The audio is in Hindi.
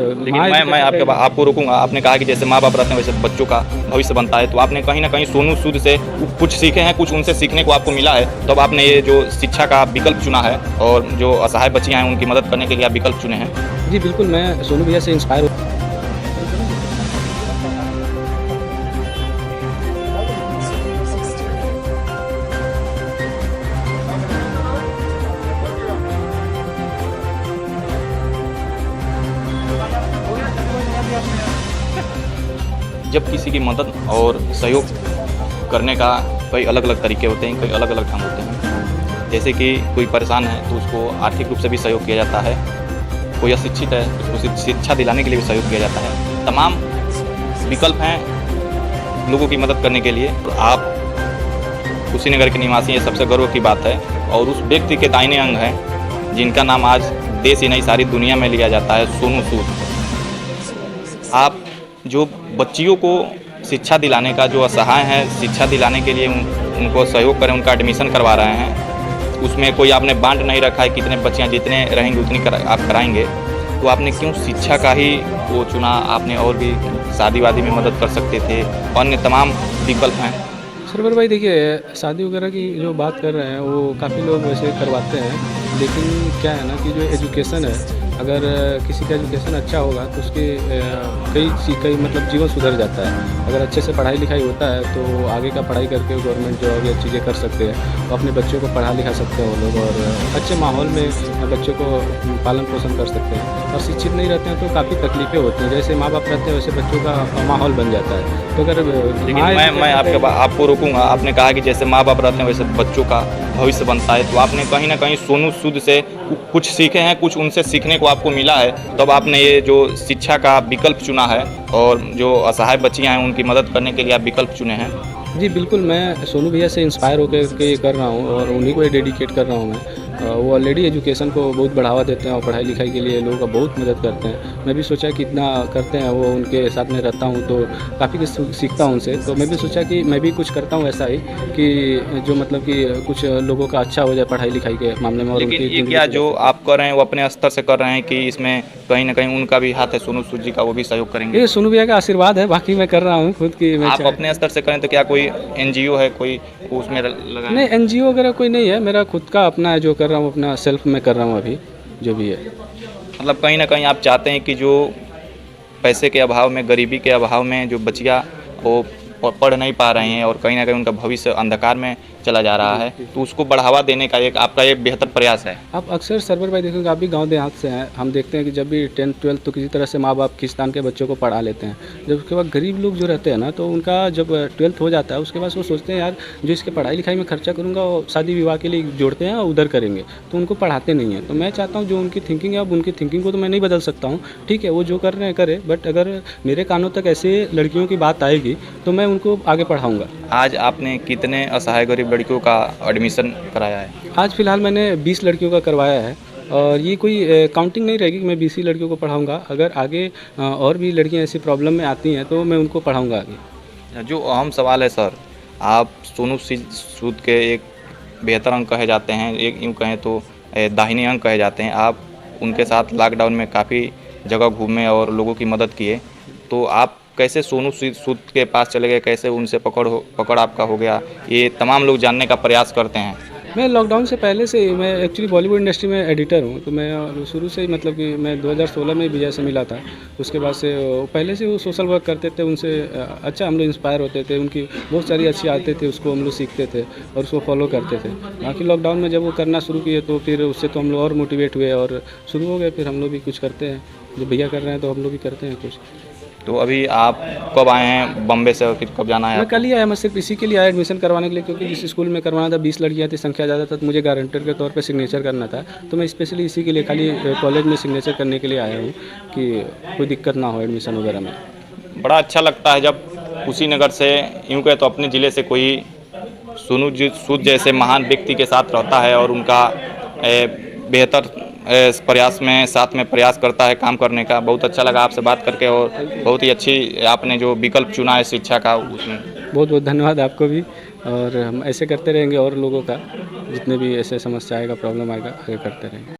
लेकिन मैं आपको रोकूंगा। आपने कहा कि जैसे माँ बाप रहते हैं वैसे बच्चों का भविष्य बनता है, तो आपने कहीं ना कहीं सोनू सूद से कुछ सीखे हैं, कुछ उनसे सीखने को आपको मिला है, तो अब आपने ये जो शिक्षा का विकल्प चुना है और जो असहाय बच्चियाँ हैं उनकी मदद करने के लिए आप विकल्प चुने हैं। जी बिल्कुल, मैं सोनू भैया से इंस्पायर जब किसी की मदद और सहयोग करने का कई अलग अलग तरीके होते हैं, कई अलग अलग ढंग होते हैं। जैसे कि कोई परेशान है तो उसको आर्थिक रूप से भी सहयोग किया जाता है, कोई अशिक्षित है उसको शिक्षा दिलाने के लिए भी सहयोग किया जाता है। तमाम विकल्प हैं लोगों की मदद करने के लिए। तो आप कुशीनगर के निवासी, ये सबसे गर्व की बात है। और उस व्यक्ति के दाहिने अंग हैं जिनका नाम आज देश ही नहीं सारी दुनिया में लिया जाता है, सोनू सूद। आप जो बच्चियों को शिक्षा दिलाने का, जो असहाय हैं शिक्षा दिलाने के लिए उनको सहयोग करें, उनका एडमिशन करवा रहे हैं, उसमें कोई आपने बांट नहीं रखा है कितने बच्चियाँ जितने रहेंगे उतनी आप कराएंगे। तो आपने क्यों शिक्षा का ही वो चुना? आपने और भी शादी वादी में मदद कर सकते थे, अन्य तमाम विकल्प हैं। सरवर भाई देखिए, शादी वगैरह की जो बात कर रहे हैं वो काफ़ी लोग वैसे करवाते हैं, लेकिन क्या है ना कि जो एजुकेशन है, अगर किसी का एजुकेशन अच्छा होगा तो उसके कई मतलब जीवन सुधर जाता है। अगर अच्छे से पढ़ाई लिखाई होता है तो आगे का पढ़ाई करके गवर्नमेंट जॉब या चीज़ें कर सकते हैं, तो अपने बच्चों को पढ़ा लिखा सकते हैं वो लोग, और अच्छे माहौल में बच्चों को पालन पोषण कर सकते हैं। और शिक्षित नहीं रहते हैं तो काफ़ी तकलीफ़ें होती हैं, जैसे माँ बाप रहते हैं वैसे बच्चों का माहौल बन जाता है। तो अगर लेकिन मैं आपको रोकूंगा। आपने कहा कि जैसे माँ बाप रहते हैं वैसे बच्चों का भविष्य बनता है, तो आपने कहीं ना कहीं सोनू सूद से कुछ सीखे हैं, कुछ उनसे सीखने को आपको मिला है, तब तो आपने ये जो शिक्षा का विकल्प चुना है और जो असहाय बच्चियाँ हैं उनकी मदद करने के लिए आप विकल्प चुने हैं। जी बिल्कुल, मैं सोनू भैया से इंस्पायर होकर के कर रहा हूँ और उन्हीं को डेडिकेट कर रहा हूँ मैं। वो ऑलरेडी एजुकेशन को बहुत बढ़ावा देते हैं और पढ़ाई लिखाई के लिए लोगों का बहुत मदद करते हैं। मैं भी सोचा कि इतना करते हैं, वो उनके साथ में रहता हूँ तो काफ़ी कुछ सीखता हूँ उनसे। तो मैं भी सोचा कि मैं भी कुछ करता हूँ ऐसा ही कि जो मतलब कि कुछ लोगों का अच्छा हो जाए पढ़ाई लिखाई के मामले में। और लेकिन ये क्या जो आप कर रहे हैं वो अपने स्तर से कर रहे हैं कि इसमें कहीं ना कहीं उनका भी हाथ है, सोनू सूद जी का, वो भी सहयोग करेंगे? ये सोनू भैया का आशीर्वाद है, बाकी मैं कर रहा हूँ खुद की। आप अपने स्तर से करें तो क्या कोई एनजीओ है कोई उसमें लगा? नहीं, एनजीओ वगैरह कोई नहीं है, मेरा खुद का अपना है जो कर रहा हूँ, अपना सेल्फ में कर रहा हूँ अभी जो भी है। मतलब कहीं ना कहीं आप चाहते हैं कि जो पैसे के अभाव में, गरीबी के अभाव में जो बच्चियाँ वो पढ़ नहीं पा रही हैं और कहीं ना कहीं उनका भविष्य अंधकार में चला जा रहा है, तो उसको बढ़ावा देने का एक आपका एक बेहतर प्रयास है। आप अक्सर सरवर भाई देखेंगे, आप भी गांव देहात से हैं, हम देखते हैं कि जब भी 10th 12th तो किसी तरह से माँ बाप किसान के बच्चों को पढ़ा लेते हैं। जब उसके बाद गरीब लोग जो रहते हैं ना, तो उनका जब 12th हो जाता है उसके बाद वो सोचते हैं यार जो इसके पढ़ाई लिखाई में खर्चा करूँगा वो शादी विवाह के लिए जोड़ते हैं और उधर करेंगे, तो उनको पढ़ाते नहीं हैं। तो मैं चाहता हूँ जो उनकी थिंकिंग है, अब उनकी थिंकिंग को तो मैं नहीं बदल सकता हूँ, ठीक है, वो जो कर रहे हैं करे, बट अगर मेरे कानों तक ऐसे लड़कियों की बात आएगी तो मैं उनको आगे पढ़ाऊँगा। आज आपने कितने असहाय गरीब लड़कियों का एडमिशन कराया है? आज फ़िलहाल मैंने 20 लड़कियों का करवाया है, और ये कोई काउंटिंग नहीं रहेगी कि मैं 20 ही लड़कियों को पढ़ाऊँगा। अगर आगे और भी लड़कियाँ ऐसी प्रॉब्लम में आती हैं तो मैं उनको पढ़ाऊँगा आगे। जो अहम सवाल है सर, आप सोनू सूद के एक बेहतर अंग कहे जाते हैं, एक यूँ कहें तो दाहिने अंग कहे जाते हैं। आप उनके साथ लॉकडाउन में काफ़ी जगह घूमे और लोगों की मदद किए, तो आप कैसे सोनू सूद के पास चले गए, कैसे उनसे पकड़ आपका हो गया, ये तमाम लोग जानने का प्रयास करते हैं। मैं लॉकडाउन से पहले से ही, मैं एक्चुअली बॉलीवुड इंडस्ट्री में एडिटर हूँ, तो मैं शुरू से ही मतलब कि मैं 2016 में विजय से मिला था। उसके बाद से पहले से वो सोशल वर्क करते थे, उनसे अच्छा हम लोग इंस्पायर होते थे, उनकी बहुत सारी अच्छी आदतें थे, उसको हम लोग सीखते थे और उसको फॉलो करते थे। बाकी लॉकडाउन में जब वो करना शुरू किए तो फिर उससे तो हम लोग और मोटिवेट हुए और शुरू हो गए, फिर हम लोग भी कुछ करते हैं। जो भैया कर रहे हैं तो हम लोग भी करते हैं कुछ। तो अभी आप कब आए हैं बम्बे से और फिर कब जाना है? मैं कल ही आया, मैं सिर्फ इसी के लिए आया एडमिशन करवाने के लिए, क्योंकि जिस स्कूल में करवाना था 20 लड़कियाँ थी, संख्या ज़्यादा था, तो मुझे गारंटर के तौर पे सिग्नेचर करना था। तो मैं स्पेशली इसी के लिए खाली कॉलेज में सिग्नेचर करने के लिए आया हूँ कि कोई दिक्कत ना हो एडमिशन वगैरह में। बड़ा अच्छा लगता है जब कुशीनगर से, यूँ कहे तो अपने ज़िले से, कोई सोनू सूद जैसे महान व्यक्ति के साथ रहता है और उनका बेहतर प्रयास में साथ में प्रयास करता है काम करने का। बहुत अच्छा लगा आपसे बात करके और बहुत ही अच्छी आपने जो विकल्प चुना है शिक्षा का, उसमें बहुत बहुत धन्यवाद आपको भी। और हम ऐसे करते रहेंगे और लोगों का जितने भी ऐसे समस्या आएगा, प्रॉब्लम आएगा, आगे करते रहेंगे।